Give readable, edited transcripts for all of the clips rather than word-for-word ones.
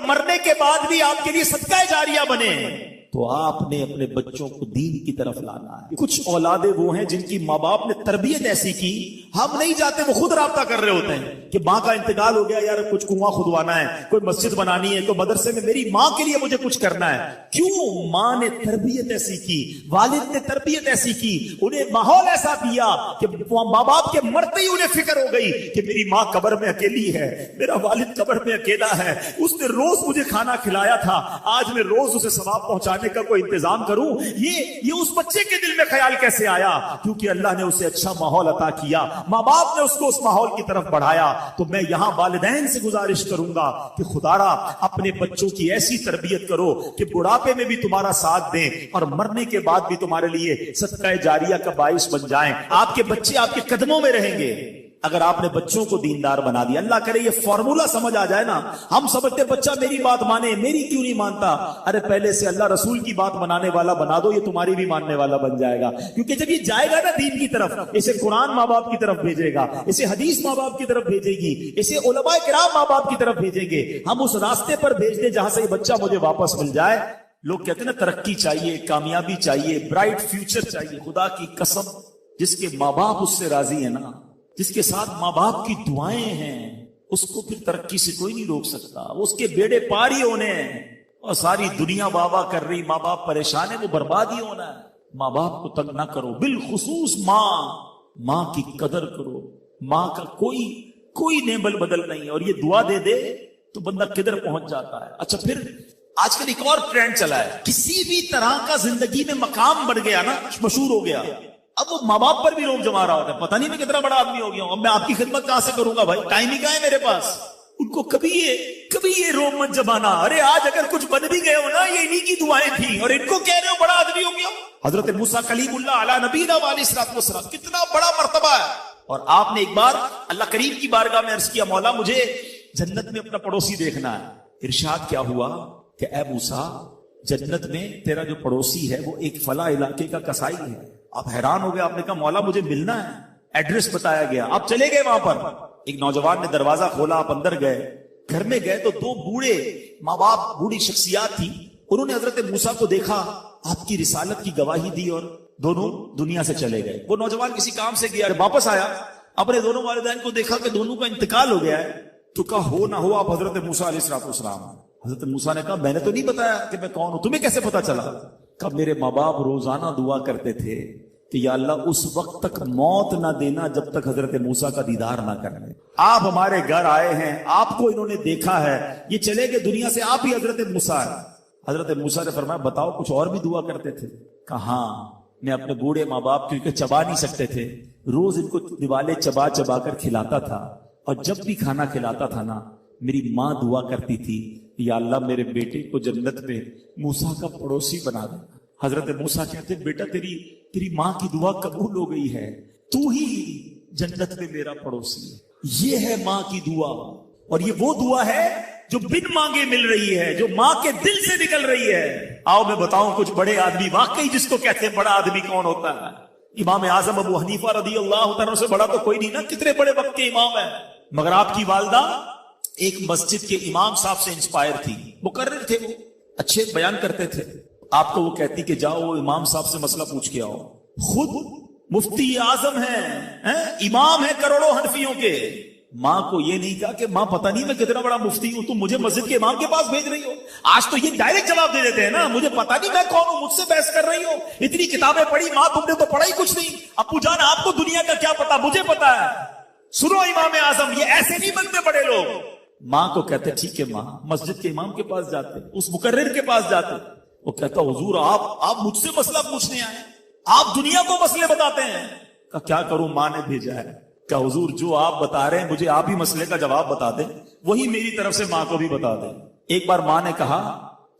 مرنے کے بعد بھی آپ کے لیے صدقہ جاریہ بنے، تو آپ نے اپنے بچوں کو دین کی طرف لانا ہے۔ کچھ اولادیں وہ ہیں جن کی ماں باپ نے تربیت ایسی کی، ہم نہیں جاتے، وہ خود رابطہ کر رہے ہوتے ہیں کہ ماں کا انتقال ہو گیا، یار کچھ کنواں کھدوانا ہے، کوئی مسجد بنانی ہے، کوئی مدرسے میں میری ماں کے لیے مجھے کچھ کرنا ہے۔ کیوں؟ ماں نے تربیت ایسی کی، والد نے تربیت ایسی کی، انہیں ماحول ایسا دیا کہ ماں باپ کے مرتے ہی انہیں فکر ہو گئی کہ میری ماں قبر میں اکیلی ہے، میرا والد قبر میں اکیلا ہے، اس نے روز مجھے کھانا کھلایا تھا، آج میں روز اسے ثواب پہنچانے کا کوئی انتظام کروں۔ یہ اس بچے کے دل میں خیال کیسے آیا؟ کیونکہ اللہ نے اسے اچھا ماحول عطا کیا، ماں باپ نے اس کو اس ماحول کی طرف بڑھایا۔ تو میں یہاں والدین سے گزارش کروں گا کہ خدارا اپنے بچوں کی ایسی تربیت کرو کہ بڑھاپے میں بھی تمہارا ساتھ دیں اور مرنے کے بعد بھی تمہارے لیے صدقہ جاریہ کا باعث بن جائیں۔ آپ کے بچے آپ کے قدموں میں رہیں گے اگر آپ نے بچوں کو دیندار بنا دیا۔ اللہ کرے یہ فارمولا سمجھ آ جائے نا۔ ہم سمجھتے بچہ میری بات مانے، میری کیوں نہیں مانتا؟ ارے پہلے سے اللہ رسول کی بات منانے والا بنا دو، یہ تمہاری بھی ماننے والا بن جائے گا۔ کیونکہ جب یہ جائے گا نا دین کی طرف، اسے قرآن ماں باپ کی طرف بھیجے گا، اسے حدیث ماں باپ کی طرف بھیجے گی، اسے علماء کرام ماں باپ کی طرف بھیجیں گے۔ ہم اس راستے پر بھیج دیں جہاں سے یہ بچہ مجھے واپس مل جائے۔ لوگ کہتے ہیں نا ترقی چاہیے، کامیابی چاہیے، برائٹ فیوچر چاہیے۔ خدا کی قسم جس کے ماں باپ اس سے راضی ہیں نا، جس کے ساتھ ماں باپ کی دعائیں ہیں، اس کو پھر ترقی سے کوئی نہیں روک سکتا۔ اس کے بیڑے پار ہی ہونے ہیں، اور ساری دنیا واہ واہ کر رہی، ماں باپ پریشان ہے، وہ برباد ہی ہونا ہے۔ ماں باپ کو تنگ نہ کرو، بالخصوص ماں کی قدر کرو۔ ماں کا کوئی نیبل بدل نہیں، اور یہ دعا دے دے تو بندہ کدھر پہنچ جاتا ہے۔ اچھا پھر آج کل ایک اور ٹرینڈ چلا ہے، کسی بھی طرح کا زندگی میں مقام بڑھ گیا نا، مشہور ہو گیا، اب وہ ماں باپ پر بھی لوگ جما رہا ہوتا ہے۔ پتہ نہیں میں کتنا بڑا آدمی ہو گیا ہوں، اب میں آپ کی خدمت کہاں سے کروں گا بھائی، ٹائم ہی کہاں ہے میرے پاس۔ ان کو کبھی یہ روب مت جمانا۔ ارے آج اگر کچھ بن بھی گئے ہو نا، یہ انہی کی دعائیں تھیں، اور ان کو کہہ رہے ہو بڑا آدمی ہو گیا۔ حضرت موسیٰ کلیم اللہ علی نبینا علیہ الصلوۃ والسلام، کتنا بڑا مرتبہ ہے۔ اور آپ نے ایک بار اللہ کریم کی بارگاہ میں عرض کیا، مولا مجھے جنت میں اپنا پڑوسی دیکھنا ہے۔ ارشاد کیا ہوا کہ اے موسیٰ، جنت میں تیرا جو پڑوسی ہے وہ ایک فلاں علاقے کا کسائی ہے۔ آپ حیران ہو گئے، آپ نے کہا مولا مجھے ملنا ہے۔ ایڈریس بتایا گیا، آپ چلے گئے وہاں پر۔ ایک نوجوان نے دروازہ کھولا، آپ اندر گئے۔ گھر میں گئے تو دو بوڑھے ماں باپ، بوڑھی شخصیات تھی، انہوں نے حضرت موسیٰ کو دیکھا، آپ کی رسالت کی گواہی دی، اور دونوں دنیا سے چلے گئے۔ وہ نوجوان کسی کام سے گیا، واپس آیا، اپنے دونوں والدین کو دیکھا کہ دونوں کا انتقال ہو گیا ہے، تو کہا ہو نہ ہو آپ حضرت موسیٰ علیہ السلام۔ حضرت موسیٰ نے کہا میں نے تو نہیں بتایا کہ میں کون ہوں، تمہیں کیسے پتا چلا؟ کہا میرے ماں باپ روزانہ دعا کرتے تھے کہ یا اللہ اس وقت تک موت نہ دینا جب تک حضرت موسیٰ کا دیدار نہ کر لیں۔ آپ ہمارے گھر آئے ہیں، آپ کو انہوں نے دیکھا ہے، یہ چلے گئے دنیا سے، آپ ہی حضرت موسیٰ ہیں۔ حضرت موسیٰ نے فرمایا بتاؤ کچھ اور بھی دعا کرتے تھے؟ کہا ہاں، میں اپنے بوڑھے ماں باپ کیونکہ چبا نہیں سکتے تھے، روز ان کو دیوالے چبا چبا کر کھلاتا تھا، اور جب بھی کھانا کھلاتا تھا نا، میری ماں دعا کرتی تھی یا اللہ میرے بیٹے کو جنت میں موسیٰ کا پڑوسی بنا دے۔ حضرت موسیٰ کہتے بیٹا تیری ماں کی دعا قبول ہو گئی ہے، تو ہی جنت میں میرا پڑوسی ہے۔ یہ ہے ماں کی دعا، اور یہ وہ دعا ہے جو بن مانگے مل رہی ہے، جو ماں کے دل سے نکل رہی ہے۔ آؤ میں بتاؤں کچھ بڑے آدمی، واقعی جس کو کہتے ہیں بڑا آدمی کون ہوتا ہے؟ امام اعظم ابو حنیفہ رضی اللہ تعالیٰ سے بڑا تو کوئی نہیں نا، کتنے بڑے وقت کے امام ہیں۔ مگر آپ کی والدہ ایک مسجد کے امام صاحب سے انسپائر تھی، مقرر تھے، وہ اچھے بیان کرتے تھے۔ آپ کو وہ کہتی کہ جاؤ امام صاحب سے مسئلہ پوچھ کے آؤ۔ خود مفتی اعظم ہیں، امام ہیں کروڑوں حنفیوں کے۔ ماں کو یہ نہیں کہا کہ ماں پتہ نہیں میں کتنا بڑا مفتی ہوں، تم مجھے مسجد کے امام کے پاس بھیج رہی ہو۔ آج تو یہ ڈائریکٹ جواب دے دیتے ہیں نا، مجھے پتہ نہیں میں کون ہوں، مجھ سے بحث کر رہی ہو، اتنی کتابیں پڑھی، ماں تم نے تو پڑھا ہی کچھ نہیں، ابو جان آپ کو دنیا کا کیا پتا، مجھے پتا ہے۔ سنو امام اعظم، یہ ایسے نہیں بنتے بڑے لوگ۔ ماں کو کہتے ٹھیک ہے ماں، مسجد کے امام کے پاس جاتے، اس مقرر کے پاس جاتے۔ وہ کہتا حضور آپ مجھ سے مسئلہ پوچھنے آئے، آپ دنیا کو مسئلے بتاتے ہیں۔ کہ کیا کروں، ماں نے بھیجا ہے۔ کہ حضور جو آپ بتا رہے ہیں مجھے آپ ہی مسئلے کا جواب بتا دیں، وہی میری طرف سے ماں کو بھی بتا دیں۔ ایک بار ماں نے کہا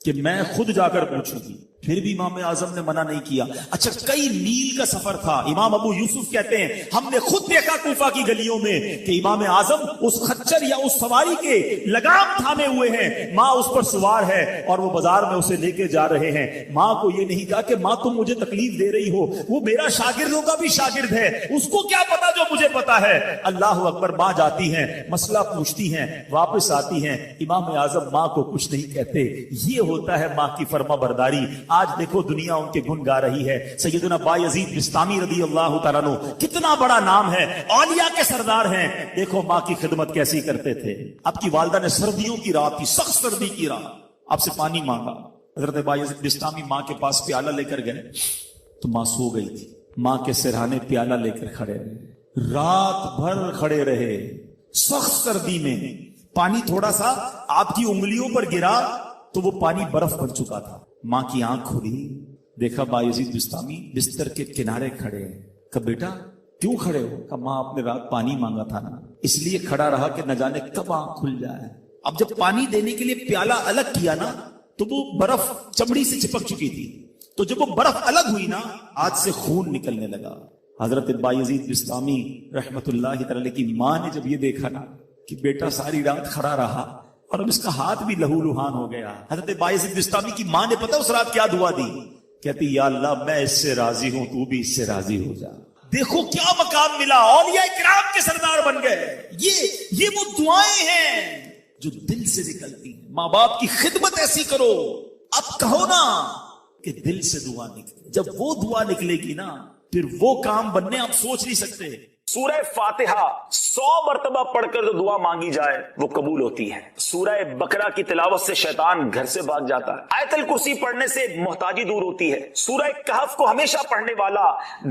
کہ میں خود جا کر پوچھوں گی، پھر بھی امام اعظم نے منع نہیں کیا. اچھا کئی میل کا سفر تھا. امام ابو یوسف کہتے ہیں ہم نے خود دیکھا کوفہ کی گلیوں میں کہ امام اعظم اس خچر یا اس سواری کے لگام تھامے ہوئے ہیں, ماں اس پر سوار ہے اور وہ بازار میں اسے لے کے جا رہے ہیں. ماں کو یہ نہیں کہا کہ ماں تم مجھے تکلیف دے رہی ہو, وہ میرا شاگردوں کا بھی شاگرد ہے, اس کو کیا پتا جو مجھے پتا ہے. اللہ اکبر. ماں جاتی ہیں, مسئلہ پوچھتی ہیں, واپس آتی ہیں, امام اعظم ماں کو کچھ نہیں کہتے. یہ ہوتا ہے ماں کی فرما برداری. آج دیکھو دنیا ان کے گن گا رہی ہے. سیدنا بایزید بستامی رضی اللہ تعالیٰ عنہ کتنا بڑا نام ہے, اولیاء کے سردار ہیں. دیکھو ماں کی خدمت کیسی کرتے تھے. آپ کی والدہ نے سردیوں کی رات تھی, سخت سردی کی رات, آپ سے پانی مانگا. حضرت بایزید بستامی ماں کے پاس پیالہ لے کر گئے تو ماں سو گئی تھی. ماں کے سرہانے پیالہ لے کر کھڑے رہے, رات بھر کھڑے رہے سخت سردی میں. پانی تھوڑا سا آپ کی انگلیوں پر گرا تو وہ پانی برف بن چکا تھا. ماں کی آنکھ کھلی, دیکھا بایزید بستامی بستر کے کنارے کھڑے ہیں. کہا بیٹا کیوں کھڑے ہو؟ کہا ماں آپ نے رات پانی مانگا تھا نا, اس لیے کھڑا رہا کہ نہ جانے کب آنکھ کھل جائے. اب جب پانی دینے کے لیے پیالہ الگ کیا نا تو وہ برف چمڑی سے چپک چکی تھی, تو جب وہ برف الگ ہوئی نا آج سے خون نکلنے لگا. حضرت بایزید بستامی رحمت اللہ تعالی کی ماں نے جب یہ دیکھا نا کہ بیٹا ساری رات کھڑا رہا اور اب اس کا ہاتھ بھی لہو لہان ہو گیا, حضرت بایزید بستامی کی ماں نے پتا اس رات کیا دعا دی؟ کہتی یا اللہ میں اس سے راضی ہوں, تو بھی اس سے راضی ہو جا. دیکھو کیا مقام ملا, اولیاء کرام کے سردار بن گئے. یہ وہ دعائیں ہیں جو دل سے نکلتی ہیں. ماں باپ کی خدمت ایسی کرو, اب کہو نا کہ دل سے دعا نکلے. جب وہ دعا نکلے گی نا پھر وہ کام بننے آپ سوچ نہیں سکتے. سورہ فاتحہ 100 مرتبہ پڑھ کر جو دعا مانگی جائے وہ قبول ہوتی ہے. سورہ بقرہ کی تلاوت سے شیطان گھر سے بھاگ جاتا ہے. آیت الکرسی پڑھنے سے محتاجی دور ہوتی ہے. سورہ کہف کو ہمیشہ پڑھنے والا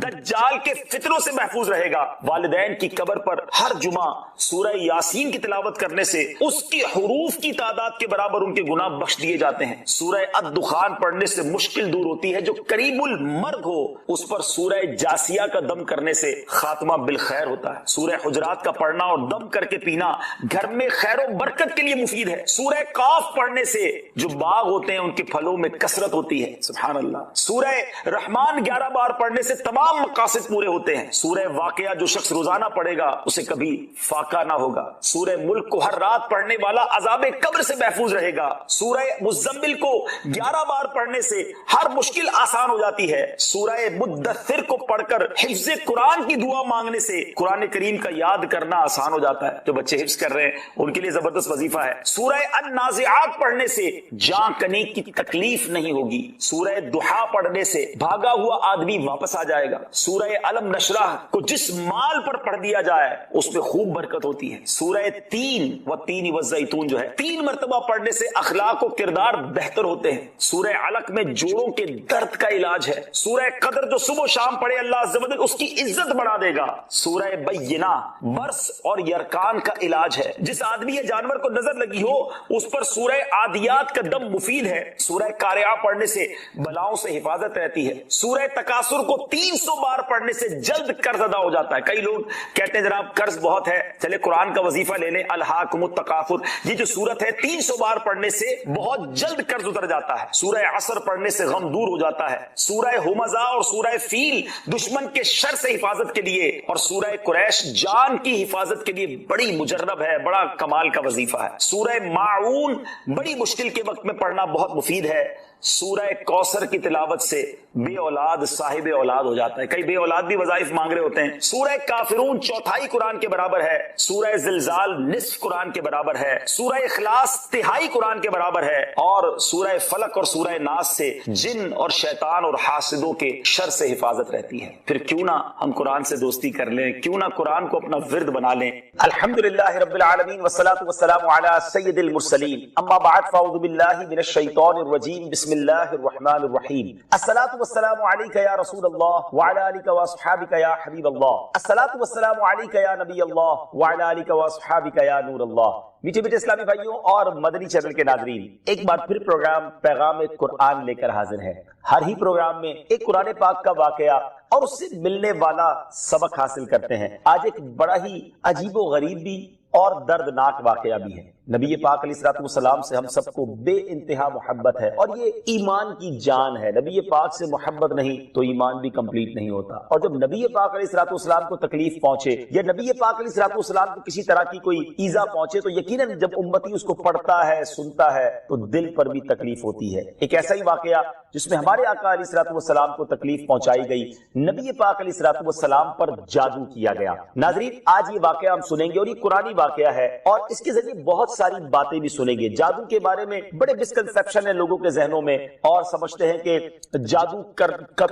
دجال کے فتنوں سے محفوظ رہے گا. والدین کی قبر پر ہر جمعہ سورہ یاسین کی تلاوت کرنے سے اس کی حروف کی تعداد کے برابر ان کے گناہ بخش دیے جاتے ہیں. سورہ الدخان پڑھنے سے مشکل دور ہوتی ہے. جو قریب المرگ ہو اس پر سورہ جاسیہ کا دم کرنے سے خاتمہ بالخیر ہوتا ہے. سورہ حجرات کا پڑھنا اور دم کر کے پینا گھر میں خیر و برکت کے لیے مفید ہے. سورہ قاف پڑھنے سے جو باغ ہوتے ہیں ان کے پھلوں میں کثرت ہوتی ہے. سبحان اللہ. سورہ رحمان 11 بار پڑھنے سے تمام مقاصد پورے ہوتے ہیں. سورہ واقعہ جو شخص روزانہ پڑھے گا اسے کبھی فاقہ نہ ہوگا. سورہ ملک کو ہر رات پڑھنے والا عذاب قبر سے محفوظ رہے گا. سورہ مزمل کو 11 بار پڑھنے سے ہر مشکل آسان ہو جاتی ہے. سورہ مدثر کو پڑھ کر حفظ قرآن کی دعا مانگنے سے قرآن کریم کا یاد کرنا آسان ہو جاتا ہے. جو بچے حفظ کر رہے ہیں ان کے لیے زبردست وظیفہ ہے. سورہ النازعات پڑھنے سے جان کنی کی تکلیف نہیں ہوگی. سورہ دحا پڑھنے سے بھاگا ہوا آدمی واپس آ جائے گا. سورہ علم نشرح کو جس مال پر پڑھ دیا جائے اس میں خوب برکت ہوتی ہے. سورہ تین والزیتون جو ہے 3 مرتبہ پڑھنے سے اخلاق و کردار بہتر ہوتے ہیں. سورہ علق میں جوڑوں کے درد کا علاج ہے. سورہ قدر جو صبح و شام پڑھے اللہ عز و جل اس کی عزت بڑھا دے گا. سورہ بینہ برس اور یرکان کا علاج ہے. جس آدمی یا جانور کو نظر لگی ہو اس پر سورہ عادیات کا دم مفید ہے. سورہ قارعہ پڑھنے سے بلاؤں سے حفاظت رہتی ہے. سورہ تکاثر کو 300 بار پڑھنے سے جلد قرض ادا ہو جاتا ہے. کئی لوگ کہتے ہیں جناب قرض بہت ہے, چلے قرآن کا وظیفہ لے لیں الہاکم التکاثر. یہ جو سورت ہے 300 بار پڑھنے سے بہت جلد قرض اتر جاتا ہے. سورہ عصر پڑھنے سے غم دور ہو جاتا ہے. سورہ ہمزہ اور سورہ فیل دشمن کے شر سے حفاظت کے لیے اور سورہ قریش جان کی حفاظت کے لیے بڑی مجرب ہے, بڑا کمال کا وظیفہ ہے. سورہ ماعون بڑی مشکل کے وقت میں پڑھنا بہت مفید ہے. سورہ کوثر کی تلاوت سے بے اولاد صاحب اولاد ہو جاتا ہے. کئی بے اولاد بھی وظائف مانگ رہے ہوتے ہیں. سورہ کافرون 1/4 قرآن کے برابر ہے. سورہ زلزال نصف قرآن کے برابر ہے. سورہ اخلاص 1/3 قرآن کے برابر ہے. اور سورہ فلق اور سورہ ناس سے جن اور شیطان اور حاسدوں کے شر سے حفاظت رہتی ہے. پھر کیوں نہ ہم قرآن سے دوستی کر لیں, کیوں نہ قرآن کو اپنا ورد بنا لیں. الحمدللہ رب العالمین والصلاة والسلام علی سید المرسلین. اما بعد فاعوذ باللہ من الشیطان الرجیم. بسم اللہ الرحمن الرحیم. الصلاة والسلام علیک یا رسول اللہ وعلی آلک واصحابک یا حبیب اللہ. الصلاة والسلام علیک یا نبی اللہ وعلی آلک واصحابک یا نور اللہ. میٹھے میٹھے اسلامی بھائیوں اور مدنی چینل کے ناظرین, ایک بار پھر پروگرام پیغام قرآن لے کر حاضر ہے. ہر ہی پروگرام میں ایک قرآن پاک کا واقعہ اور اس سے ملنے والا سبق حاصل کرتے ہیں. آج ایک بڑا ہی عجیب و غریب بھی اور دردناک واقعہ بھی ہے۔ نبی پاک علیہ الصلوۃ والسلام سے ہم سب کو بے انتہا محبت ہے اور یہ ایمان کی جان ہے۔ نبی پاک سے محبت نہیں تو ایمان بھی کمپلیٹ نہیں ہوتا، اور جب نبی پاک علیہ الصلوۃ والسلام کو تکلیف پہنچے یا نبی پاک علیہ الصلوۃ والسلام کو کسی طرح کی کوئی ایذا پہنچے تو یقیناً جب امتی اس کو پڑھتا ہے، سنتا ہے تو دل پر بھی تکلیف ہوتی ہے۔ ایک ایسا ہی واقعہ جس میں ہمارے آقا علیہ الصلوۃ والسلام کو تکلیف پہنچائی گئی، نبی پاک علیہ الصلوۃ والسلام پر جادو کیا گیا۔ ناظرین، آج یہ واقعہ ہم سنیں گے اور یہ قرآنی واقعہ ہے اور اس کے ذریعے بہت ساری باتیں بھی سنیں گے۔ جادو کے بارے میں بڑے مسکنسیپشن ہیں لوگوں کے ذہنوں میں، اور سمجھتے ہیں کہ جادو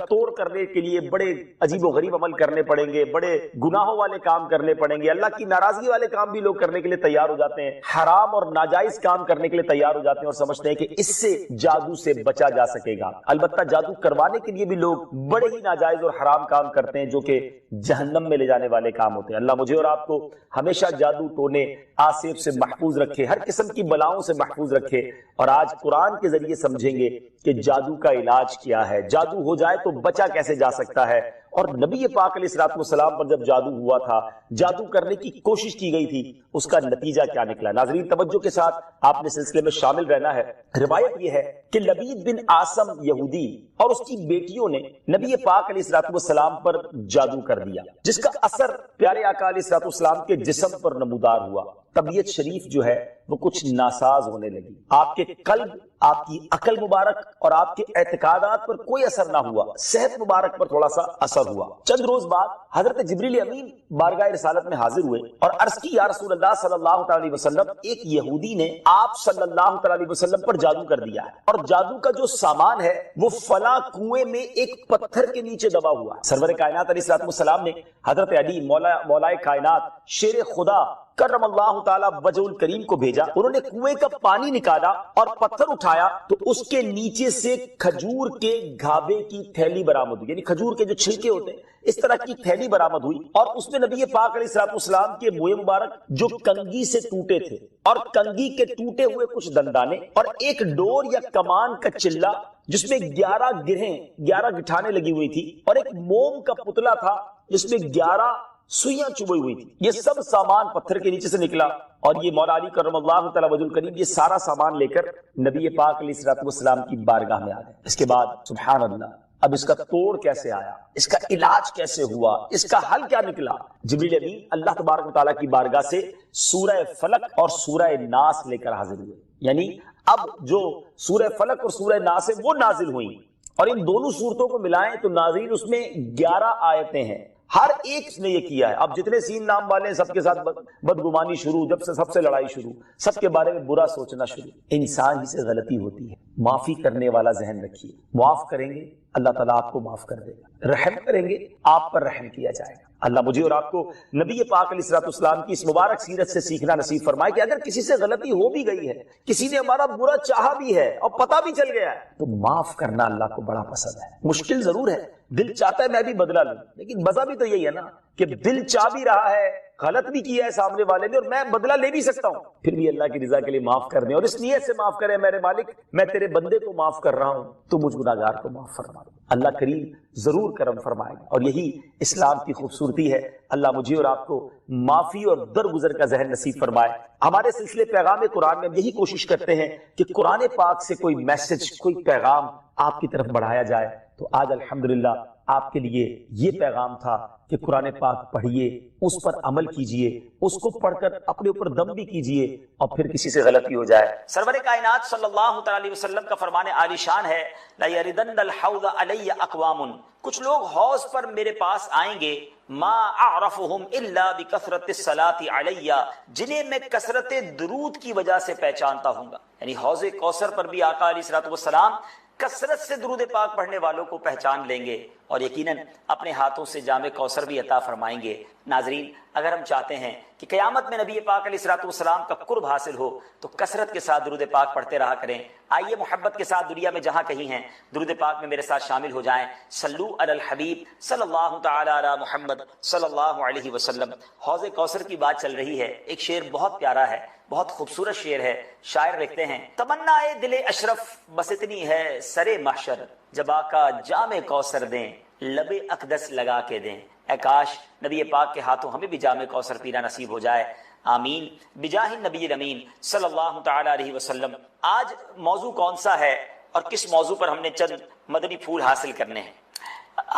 توڑ کرنے کے لیے بڑے عجیب و غریب عمل کرنے پڑیں گے، بڑے گناہوں والے کام کرنے پڑیں گے، اللہ کی ناراضگی والے کام بھی لوگ کرنے کے لیے تیار ہو جاتے ہیں، حرام اور ناجائز کام کرنے کے لیے تیار ہو جاتے ہیں اور سمجھتے ہیں کہ اس سے جادو سے بچا جا سکے گا۔ البتہ جادو کروانے کے لیے بھی لوگ بڑے ہی ناجائز اور حرام کام کرتے ہیں جو کہ جہنم میں لے جانے والے کام ہوتے ہیں۔ اللہ مجھے اور آپ کو ہمیشہ جادو ٹونے آصف سے محفوظ رکھے، ہر قسم کی بلاؤں سے محفوظ رکھے، اور آج قرآن کے ذریعے سمجھیں گے کہ جادو کا علاج کیا ہے، جادو ہو جائے تو بچا کیسے جا سکتا ہے، اور نبی پاک علیہ الصلوۃ والسلام پر جب جادو ہوا تھا، جادو کرنے کی کوشش کی گئی تھی، اس کا نتیجہ کیا نکلا۔ ناظرین توجہ کے ساتھ آپ نے سلسلے میں شامل رہنا ہے۔ روایت یہ ہے کہ لبید بن عاصم یہودی اور اس کی بیٹیوں نے نبی پاک علیہ الصلوۃ والسلام پر جادو کر دیا، جس کا اثر پیارے آقا علیہ الصلوۃ والسلام کے جسم پر نمودار ہوا۔ طبیعت شریف جو ہے وہ کچھ ناساز ہونے لگی، آپ کے قلب، آپ کی عقل مبارک اور آپ کے اعتقادات پر کوئی اثر نہ ہوا، صحت مبارک پر تھوڑا سا اثر ہوا۔ چند روز بعد حضرت جبریل امین بارگاہ رسالت میں حاضر ہوئے اور عرض کی، یا رسول اللہ صلی اللہ تعالی وسلم، ایک یہودی نے آپ صلی اللہ تعالی وسلم پر جادو کر دیا ہے، اور جادو کا جو سامان ہے وہ فلاں کنویں میں ایک پتھر کے نیچے دبا ہوا ہے۔ سرور کائنات علیہ الصلوۃ والسلام نے حضرت علی مولائے کائنات شیر خدا کرم اللہ تعالی وجہ الکریم کو بھیجا، انہوں نے کنویں کا پانی نکالا اور پتھر اٹھایا تو اس کے نیچے سے کھجور کے گھابے کی تھیلی برآمد ہوئی، یعنی کھجور کے جو چھلکے ہوتے ہیں اس طرح کی تھیلی برآمد ہوئی، اور اس میں نبی پاک علیہ الصلوۃ والسلام کے منہ مبارک جو کنگھی سے ٹوٹے تھے اور کنگھی کے ٹوٹے ہوئے کچھ دندانے اور ایک ڈور یا کمان کا چلہ جس میں 11 گٹھانے لگی ہوئی تھی، اور ایک موم کا پتلا تھا جس میں 11 سوئیاں چبھی ہوئی تھی، یہ سب سامان پتھر کے نیچے سے نکلا، اور یہ مولا علی کرم اللہ تعالی وجہ الکریم یہ سارا سامان لے کر نبی پاک علیہ الصلوۃ والسلام کی بارگاہ میں آ گئے۔ اس کے بعد سبحان اللہ، اب اس کا توڑ کیسے آیا، اس کا علاج کیسے ہوا، اس کا حل کیا نکلا؟ جبریل امین اللہ تبارک و تعالیٰ کی بارگاہ سے سورہ فلق اور سورہ ناس لے کر حاضر ہوئے، یعنی اب جو سورہ فلق اور سورہ ناس ہے وہ نازل ہوئیں، اور ان دونوں صورتوں کو ملائیں تو ناظرین اس میں 11 آیتیں ہیں، ہر ایک نے یہ کیا ہے۔ اب جتنے سین نام والے ہیں سب کے ساتھ بدگمانی شروع، جب سے سب سے لڑائی شروع، سب کے بارے میں برا سوچنا شروع۔ انسان ہی سے غلطی ہوتی ہے، معافی کرنے والا ذہن رکھیے، معاف کریں گے اللہ تعالیٰ آپ کو معاف کر دے گا، رحم کریں گے آپ پر رحم کیا جائے گا۔ اللہ مجھے اور آپ کو نبی پاک علیہ الصلوۃ والسلام کی اس مبارک سیرت سے سیکھنا نصیب فرمائے کہ اگر کسی سے غلطی ہو بھی گئی ہے، کسی نے ہمارا برا چاہا بھی ہے اور پتہ بھی چل گیا ہے، تو معاف کرنا اللہ کو بڑا پسند ہے۔ مشکل ضرور ہے، دل چاہتا ہے میں بھی بدلہ لوں، لیکن مزہ بھی تو یہی ہے نا کہ دل چاہ بھی رہا ہے، غلط بھی کیا ہے سامنے والے نے اور میں بدلہ لے بھی سکتا ہوں، پھر بھی اللہ کی رضا کے لیے معاف کر دیں اور اس نیت سے معاف کریں، میرے مالک میں تیرے بندے کو معاف کر رہا ہوں تو مجھ گناہگار کو معاف فرما دو۔ اللہ کریم ضرور کرم فرمائے گا، اور یہی اسلام کی خوبصورتی ہے۔ اللہ مجھے اور آپ کو معافی اور درگزر کا ذہن نصیب فرمائے۔ ہمارے سلسلے پیغام قرآن میں یہی کوشش کرتے ہیں کہ قرآن پاک سے کوئی میسج، کوئی پیغام آپ کی طرف بڑھایا جائے، تو آج الحمدللہ آپ کے لیے یہ پیغام تھا کہ قرآن پاک پڑھیے، اس پر عمل کیجئے، اس کو پڑھ کر اپنے اوپر دم بھی کیجئے، اور پھر کسی سے غلطی ہو جائے۔ سرور کائنات صلی اللہ تعالی علیہ وسلم کا فرمان عالی شان ہے، لا یردن الحوض علی اقوام، کچھ لوگ حوض پر میرے پاس آئیں گے، ما اعرفهم الا بکثرت الصلاۃ علی، جنہیں میں کثرت درود کی وجہ سے پہچانتا ہوں گا۔ یعنی حوض کوثر پر بھی آقا علیہ الصلوۃ والسلام کثرت سے درود پاک پڑھنے والوں کو پہچان لیں گے اور یقیناً اپنے ہاتھوں سے جام کوثر بھی عطا فرمائیں گے۔ ناظرین، اگر ہم چاہتے ہیں کہ قیامت میں نبی پاک علیہ الصلوۃ والسلام کا قرب حاصل ہو تو کثرت کے ساتھ درود پاک پڑھتے رہا کریں۔ آئیے محبت کے ساتھ دنیا میں جہاں کہیں ہیں درود پاک میں میرے ساتھ شامل ہو جائیں۔ صلو علی الحبیب صلی اللہ تعالی علی محمد صلی اللہ علیہ وسلم۔ حوض کوثر کی بات چل رہی ہے، ایک شعر بہت پیارا ہے، بہت خوبصورت شعر ہے۔ شاعر لکھتے ہیں، تمنا دل اشرف بس اتنی ہے سرے محشر، جب آقا جام کوثر دیں لب اقدس لگا کے دیں۔ اے کاش نبی پاک کے ہاتھوں ہمیں بھی جام کوثر پینا نصیب ہو جائے۔ آمین بجاہ النبی الامین صلی اللہ تعالی علیہ وسلم۔ آج موضوع کون سا ہے اور کس موضوع پر ہم نے چند مدنی پھول حاصل کرنے ہیں؟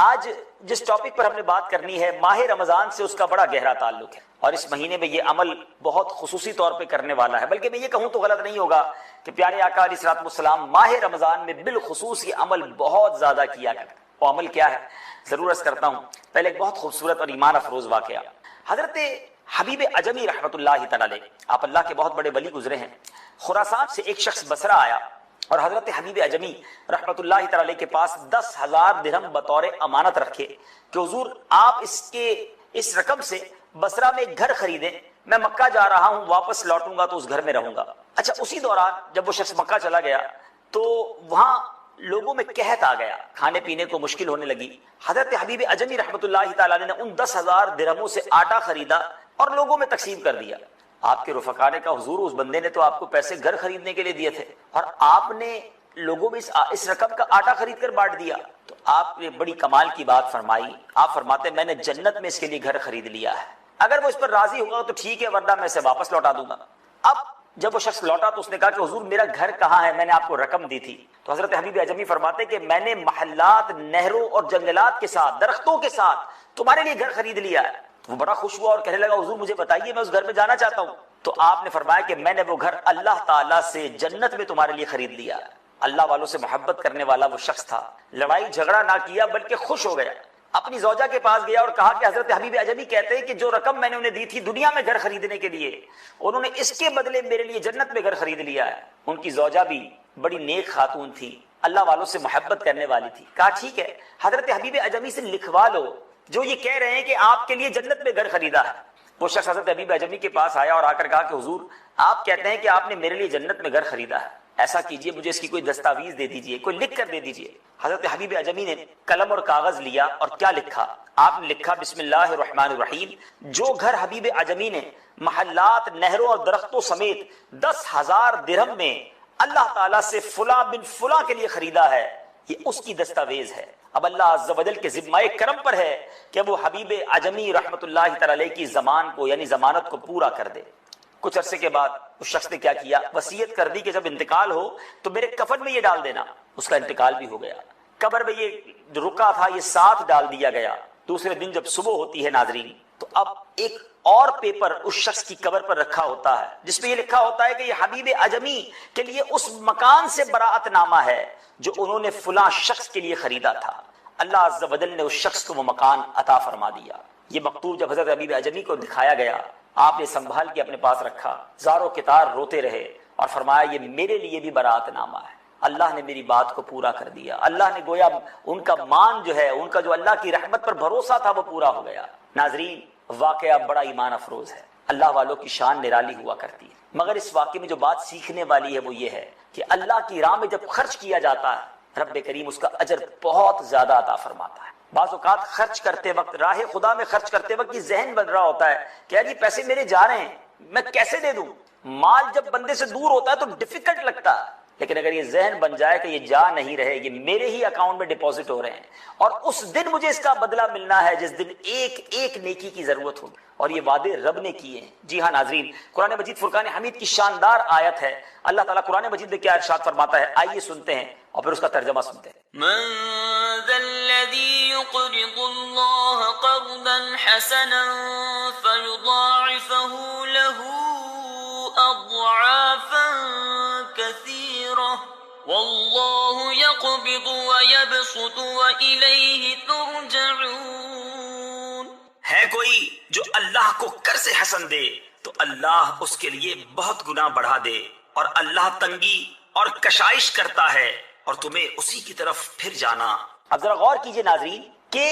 آج جس ٹاپک پر ہم نے بات کرنی ہے، ماہ رمضان سے اس کا بڑا گہرا تعلق ہے، اور اس مہینے میں یہ عمل بہت خصوصی طور پہ کرنے والا ہے، بلکہ میں یہ کہوں تو غلط نہیں ہوگا کہ پیارے آقا علیہ الصلوۃ والسلام ماہ رمضان میں بالخصوص یہ عمل بہت زیادہ کیا کرتے۔ وہ عمل کیا ہے ضرور عرض کرتا ہوں۔ پہلے ایک بہت خوبصورت اور ایمان افروز واقعہ، حضرت حبیب عجمی رحمۃ اللہ تعالی علیہ، آپ اللہ کے بہت بڑے ولی گزرے ہیں۔ خراسان سے ایک شخص بصرہ آیا اور حضرت حبیب عجمی رحمۃ اللہ تعالی علیہ کے پاس 10,000 درہم بطور امانت رکھے کہ حضور آپ اس رقم سے بصرہ میں ایک گھر خریدیں، میں مکہ جا رہا ہوں، واپس لوٹوں گا تو اس گھر میں رہوں گا۔ اچھا، اسی دوران جب وہ شخص مکہ چلا گیا تو وہاں لوگوں میں قحط آ گیا، کھانے پینے کو مشکل ہونے لگی۔ حضرت حبیب عجمی رحمۃ اللہ تعالی علیہ نے ان 10,000 درہموں سے آٹا خریدا اور لوگوں میں تقسیم کر دیا۔ آپ کے رفقا نے کہا حضور اس بندے نے تو آپ کو پیسے گھر خریدنے کے لیے دیے تھے اور آپ نے لوگوں میں اس رقم کا آٹا خرید کر بانٹ دیا۔ تو آپ نے بڑی کمال کی بات فرمائی، آپ فرماتے میں نے جنت میں اس کے لیے گھر خرید لیا ہے، اگر وہ اس پر راضی ہوگا تو ٹھیک ہے، ورنہ میں اسے واپس لوٹا دوں گا۔ اب جب وہ شخص لوٹا تو اس نے کہا کہ حضور میرا گھر کہاں ہے، میں نے آپ کو رقم دی تھی۔ تو حضرت حبیب عجمی فرماتے کہ میں نے محلات، نہروں اور جنگلات کے ساتھ، درختوں کے ساتھ تمہارے لیے گھر خرید لیا ہے۔ وہ بڑا خوش ہوا اور کہنے لگا حضور مجھے بتائیے، میں اس گھر میں جانا چاہتا ہوں۔ تو آپ نے فرمایا کہ میں نے وہ گھر اللہ تعالیٰ سے جنت میں تمہارے لیے خرید لیا ہے۔ اللہ والوں سے محبت کرنے والا وہ شخص تھا، لڑائی جھگڑا نہ کیا بلکہ خوش ہو گیا، اپنی زوجہ کے پاس گیا اور کہا کہ حضرت حبیب عجمی کہتے ہیں کہ جو رقم میں نے انہیں دی تھی دنیا میں گھر خریدنے کے لیے، انہوں نے اس کے بدلے میرے لیے جنت میں گھر خرید لیا ہے۔ ان کی زوجہ بھی بڑی نیک خاتون تھی، اللہ والوں سے محبت کرنے والی تھی۔ کہا ٹھیک ہے، حضرت حبیب عجمی سے لکھوا لو جو یہ کہہ رہے ہیں کہ آپ کے لیے جنت میں گھر خریدا ہے۔ وہ شخص حضرت حبیب عجمی کے پاس آیا اور آ کر کہا کہ حضور آپ کہتے ہیں کہ آپ نے میرے لیے جنت میں گھر خریدا ہے، ایسا کیجئے مجھے اس کی کوئی دستاویز دے دیجئے، کوئی لکھ کر دے دیجئے۔ حضرت حبیب عجمی نے قلم اور کاغذ لیا اور کیا لکھا؟ آپ نے لکھا بسم اللہ الرحمن الرحیم، جو گھر حبیب عجمی نے محلات، نہروں اور درختوں سمیت 10,000 درہم میں اللہ تعالیٰ سے فلاں بن فلاں کے لیے خریدا ہے، یہ اس کی دستاویز ہے۔ اب اللہ عز و جل کے ذمہ کرم پر ہے کہ وہ حبیب عجمی رحمۃ اللہ تعالی علیہ کی زمان کو یعنی ضمانت کو پورا کر دے۔ کچھ عرصے کے بعد اس شخص نے کیا کیا؟ وصیت کر دی کہ جب انتقال ہو تو میرے کفن میں یہ ڈال دینا۔ اس کا انتقال بھی ہو گیا، قبر میں یہ جو رکا تھا یہ ساتھ ڈال دیا گیا۔ دوسرے دن جب صبح ہوتی ہے ناظرین، تو اب ایک اور پیپر اس شخص کی قبر پر رکھا ہوتا ہے جس میں یہ لکھا ہوتا ہے کہ یہ حبیب عجمی کے لیے اس مکان سے براءت نامہ ہے جو انہوں نے فلاں شخص کے لیے خریدا تھا۔ اللہ عز و جل نے اس شخص کو وہ مکان عطا فرما دیا۔ یہ مکتوب جب حضرت حبیب عجمی کو دکھایا گیا، آپ نے سنبھال کے اپنے پاس رکھا، زاروں کتار روتے رہے اور فرمایا یہ میرے لیے بھی براءت نامہ ہے، اللہ نے میری بات کو پورا کر دیا۔ اللہ نے گویا ان کا مان جو ہے، ان کا جو اللہ کی رحمت پر بھروسہ تھا وہ پورا ہو گیا۔ ناظرین واقعہ بڑا ایمان افروز ہے، اللہ والوں کی شان نرالی ہوا کرتی ہے، مگر اس واقعے میں جو بات سیکھنے والی ہے وہ یہ ہے کہ اللہ کی راہ میں جب خرچ کیا جاتا ہے رب کریم اس کا اجر بہت زیادہ عطا فرماتا ہے۔ بعض اوقات خرچ کرتے وقت، راہ خدا میں خرچ کرتے وقت یہ ذہن بن رہا ہوتا ہے کہ یار یہ پیسے میرے جا رہے ہیں، میں کیسے دے دوں؟ مال جب بندے سے دور ہوتا ہے تو ڈیفیکلٹ لگتا ہے، لیکن اگر یہ ذہن بن جائے کہ یہ جا نہیں رہے، یہ میرے ہی اکاؤنٹ میں ڈپوزٹ ہو رہے ہیں اور اس دن مجھے اس کا بدلہ ملنا ہے جس دن ایک ایک نیکی کی ضرورت ہوگی، اور یہ وعدے رب نے کیے ہیں۔ جی ہاں ناظرین، قرآن مجید فرقان حمید کی شاندار آیت ہے۔ اللہ تعالیٰ قرآن مجید میں کیا ارشاد فرماتا ہے، آئیے سنتے ہیں اور پھر اس کا ترجمہ سنتے ہیں۔ من ذا الذي يقرض الله قرضا حسنا فيضاعفه له أضعافا كثيرة والله يقبض ويبسط وإليه ترجعون۔ ہے کوئی جو اللہ کو قرض حسن دے تو اللہ اس کے لیے بہت گناہ بڑھا دے، اور اللہ تنگی اور کشائش کرتا ہے اور تمہیں اسی کی طرف پھر جانا۔ اب ذرا غور کیجئے ناظرین کہ